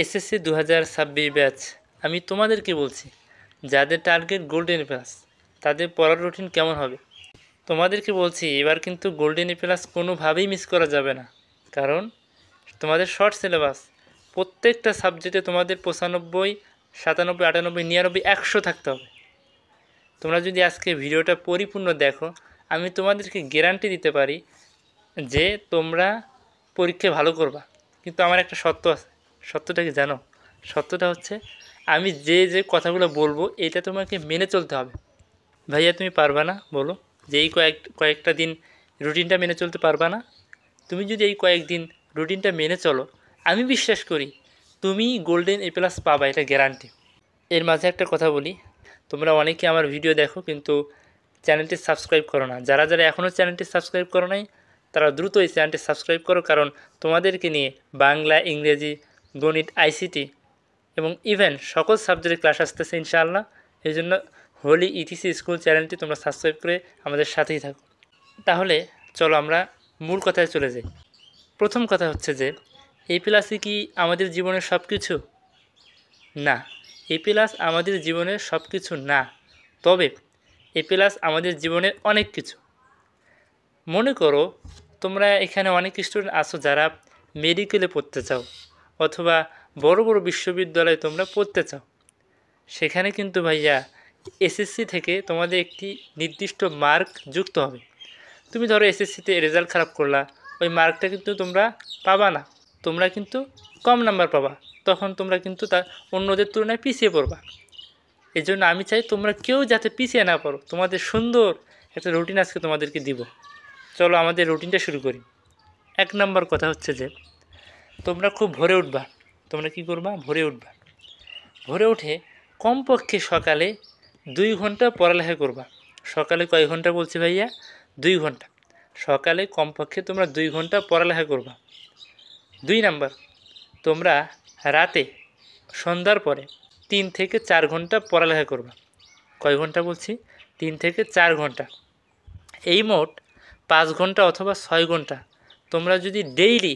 SSC 2026 batch, আমি তোমাদেরকে বলছি যাদের টার্গেট গোল্ডেন এ প্লাস তাদের পড়ার রুটিন কেমন হবে। তোমাদেরকে বলছি এবার কিন্তু গোল্ডেন এ প্লাস কোনোভাবেই মিস করা যাবে না, কারণ তোমাদের শর্ট সিলেবাস, প্রত্যেকটা সাবজেক্টে তোমাদের 95, 97, 98, 99, 100 থাকতে হবে। তোমরা যদি আজকে ভিডিওটা পরিপূর্ণ দেখো, আমি তোমাদেরকে গ্যারান্টি দিতে পারি যে তোমরা পরীক্ষায় ভালো করবা। কিন্তু আমার একটা সত্য আছে, সত্যটা কি জানো? সত্যটা হচ্ছে আমি যে কথাগুলো বলবো এটা তোমাকে মেনে চলতে হবে। ভাইয়া তুমি পারবা না বলো? যে এই কয়েকটা দিন রুটিনটা মেনে চলতে পারবা না? তুমি যদি এই কয়েকদিন রুটিনটা মেনে চলো, আমি বিশ্বাস করি তুমি গোল্ডেন এ প্লাস পাবা, এটা গ্যারান্টি। এর মাঝে একটা কথা বলি, তোমরা অনেকে আমার ভিডিও দেখো কিন্তু চ্যানেলটি সাবস্ক্রাইব করো না। যারা যারা এখনও চ্যানেলটি সাবস্ক্রাইব করো নাই তারা দ্রুত এই চ্যানেলটি সাবস্ক্রাইব করো, কারণ তোমাদেরকে নিয়ে বাংলা, ইংরেজি, গণিত, আইসিটি এবং ইভেন সকল সাবজেক্টের ক্লাস আসতেছে ইনশাআল্লাহ। এই জন্য হোলি ইটিসি স্কুল চ্যানেলটি তোমরা সাবস্ক্রাইব করে আমাদের সাথেই থাকো। তাহলে চলো আমরা মূল কথায় চলে যাই। প্রথম কথা হচ্ছে যে এ প্লাসই কি আমাদের জীবনের সব কিছু? না, এ প্লাস আমাদের জীবনের সব কিছু না, তবে এ প্লাস আমাদের জীবনের অনেক কিছু। মনে করো তোমরা এখানে অনেক স্টুডেন্ট আছো যারা মেডিকেলে পড়তে চাও অথবা বড় বড় বিশ্ববিদ্যালয়ে তোমরা পড়তে চাও। সেখানে কিন্তু ভাইয়া এসএসসি থেকে তোমাদের একটি নির্দিষ্ট মার্ক যুক্ত হবে। তুমি ধরো এসএসসিতে রেজাল্ট খারাপ করলা, ওই মার্কটা কিন্তু তোমরা পাবা না, তোমরা কিন্তু কম নাম্বার পাবা, তখন তোমরা কিন্তু অন্যদের তুলনায় পিছিয়ে পড়বা। এই জন্য আমি চাই তোমরা কেউ যাতে পিছিয়ে না পড়ো। তোমাদের সুন্দর একটা রুটিন আজকে তোমাদেরকে দিব। চলো আমাদের রুটিনটা শুরু করি। 1 নম্বর কথা হচ্ছে যে তোমরা খুব ভোরে উঠবা। তোমরা কি করবা? ভোরে উঠবা। ভোরে উঠে কমপক্ষে সকালে 2 ঘন্টা পড়ালেখা করবা। সকালে কয় ঘন্টা বলছি ভাইয়া? 2 ঘন্টা। সকালে কমপক্ষে তোমরা 2 ঘন্টা পড়ালেখা করবা। 2 নাম্বার, তোমরা রাতে সন্ধ্যার পরে 3 থেকে 4 ঘন্টা পড়ালেখা করবা। কয় ঘন্টা বলছি? 3 থেকে 4 ঘন্টা। এই মোট 5 ঘন্টা অথবা 6 ঘন্টা তোমরা যদি ডেইলি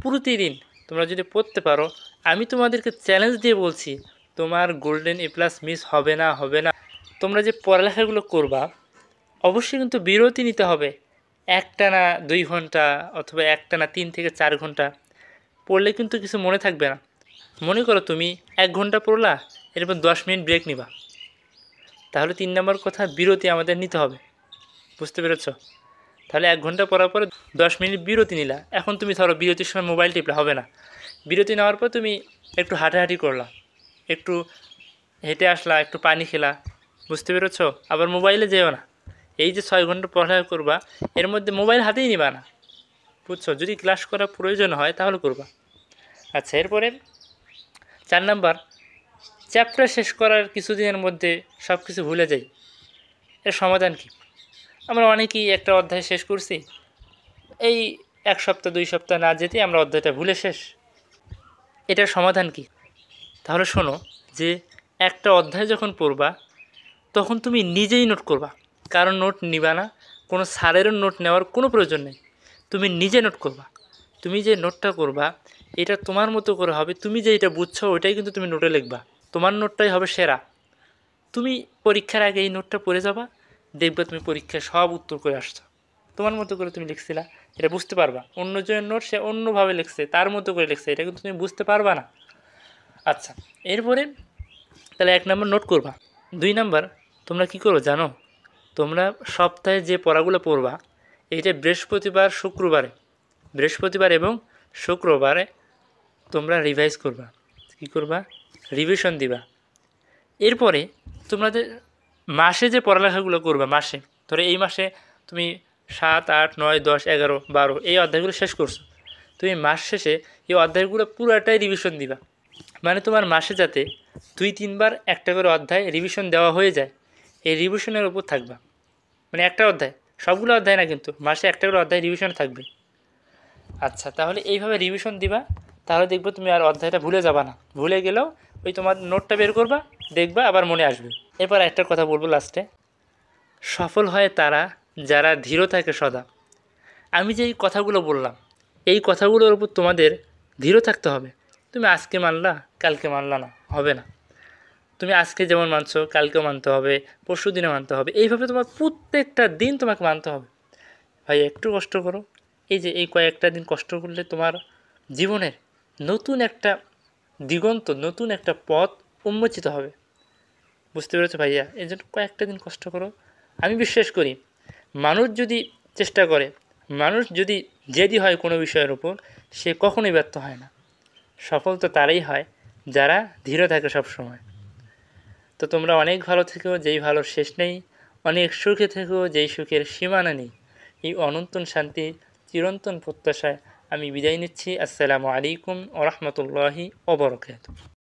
প্রতিদিন তোমরা যদি পড়তে পারো, আমি তোমাদেরকে চ্যালেঞ্জ দিয়ে বলছি তোমার গোল্ডেন এ প্লাস মিস হবে না, হবে না। তোমরা যে পড়ালেখাগুলো করবা অবশ্যই কিন্তু বিরতি নিতে হবে। একটানা 2 ঘন্টা অথবা একটানা 3 থেকে 4 ঘন্টা পড়লে কিন্তু কিছু মনে থাকবে না। মনে করো তুমি 1 ঘন্টা পড়লা, এরপর 10 মিনিট ব্রেক নিবা, তাহলে 3 নম্বর কথা বিরতি আমাদের নিতে হবে। বুঝতে পেরেছ? তাহলে 1 ঘন্টা পড়ার পরে 10 মিনিট বিরতি নিলা। এখন তুমি ধরো বিরতির সময় মোবাইল টিপলে হবে না। বিরতি নেওয়ার পর তুমি একটু হাঁটাহাঁটি করলা, একটু হেঁটে আসলা, একটু পানি খেলা। বুঝতে পেরেছ? আবার মোবাইলে যেও না। এই যে 6 ঘন্টা পড়ালেখা করবা, এর মধ্যে মোবাইল হাতেই নিবা না। বুঝছো? যদি ক্লাস করার প্রয়োজন হয় তাহলে করবা। আচ্ছা, এরপরে 4 নাম্বার, চ্যাপ্টার শেষ করার কিছুদিনের মধ্যে সব কিছু ভুলে যাই। এর সমাধান কী? আমরা অনেকেই একটা অধ্যায় শেষ করছি, এই 1 সপ্তাহ 2 সপ্তাহ না যেতে আমরা অধ্যায়টা ভুলে শেষ। এটার সমাধান কী? তাহলে শোনো, যে একটা অধ্যায় যখন পড়বা তখন তুমি নিজেই নোট করবা, কারণ নোট নিবা না, কোনো স্যারেরও নোট নেওয়ার কোনো প্রয়োজন নেই। তুমি নিজে নোট করবা। তুমি যে নোটটা করবা এটা তোমার মতো করে হবে। তুমি যে এটা বুঝছো ওইটাই কিন্তু তুমি নোটে লিখবা, তোমার নোটটাই হবে সেরা। তুমি পরীক্ষার আগে এই নোটটা পড়ে যাবা, দেখবে তুমি পরীক্ষায় সব উত্তর করে আসছো। তোমার মতো করে তুমি লিখছিলা, এটা বুঝতে পারবা। অন্যজনের নোট সে অন্যভাবে লিখছে, তার মতো করে লিখছে, এটা কিন্তু তুমি বুঝতে পারবা না। আচ্ছা, এরপরে তাহলে 1 নম্বর নোট করবা। 2 নাম্বার, তোমরা কি করো জানো? তোমরা সপ্তাহে যে পড়াগুলো পড়বা এইটা বৃহস্পতিবার এবং শুক্রবারে তোমরা রিভাইজ করবা। কি করবা? রিভিশন দিবা। এরপরে তোমাদের মাসে যে পড়ালেখাগুলো করবা, মাসে ধরো এই মাসে তুমি 7, 8, 9, 10, 11, 12 এই অধ্যায়গুলো শেষ করছো, তুমি মাস শেষে এই অধ্যায়গুলো পুরোটাই রিভিশন দিবা। মানে তোমার মাসে যাতে 2-3 বার একটা করে অধ্যায় রিভিশন দেওয়া হয়ে যায়, এই রিভিশনের উপর থাকবা। মানে একটা অধ্যায়, সবগুলো অধ্যায় না, কিন্তু মাসে একটা করে অধ্যায় রিভিশন থাকবে। আচ্ছা, তাহলে এইভাবে রিভিশন দিবা, তাহলে দেখবে তুমি আর অধ্যায়টা ভুলে যাবা না। ভুলে গেলেও ওই তোমার নোটটা বের করবা, দেখবা আবার মনে আসবে। এরপর একটা কথা বলবো লাস্টে, সফল হয় তারা যারা ধীর থাকে সদা। আমি যে এই কথাগুলো বললাম এই কথাগুলোর উপর তোমাদের ধীর থাকতে হবে। তুমি আজকে মানলা, কালকে মানলা না, হবে না। তুমি আজকে যেমন মানছো কালকেও মানতে হবে, পরশু দিনে মানতে হবে, এইভাবে তোমার প্রত্যেকটা দিন তোমাকে মানতে হবে। ভাই একটু কষ্ট করো, এই যে এই কয়েকটা দিন কষ্ট করলে তোমার জীবনের নতুন একটা দিগন্ত, নতুন একটা পথ উন্মোচিত হবে। বুঝতে পেরেছো ভাইয়া? এই জন্য কয়েকটা দিন কষ্ট করো। আমি বিশ্বাস করি মানুষ যদি চেষ্টা করে, মানুষ যদি জেদি হয় কোনো বিষয়ের উপর, সে কখনোই ব্যর্থ হয় না। সফল তো তারাই হয় যারা ধীর থাকে সব সময়। তো তোমরা অনেক ভালো থেকো, যেই ভালোর শেষ নেই। অনেক সুখে থেকো, যেই সুখের সীমানা নেই। এই অনন্তন শান্তি, চিরন্তন প্রত্যাশায় আমি বিদায় নিচ্ছি। আসসালামু আলাইকুম ওয়া রাহমাতুল্লাহি ওয়া বারাকাতুহু।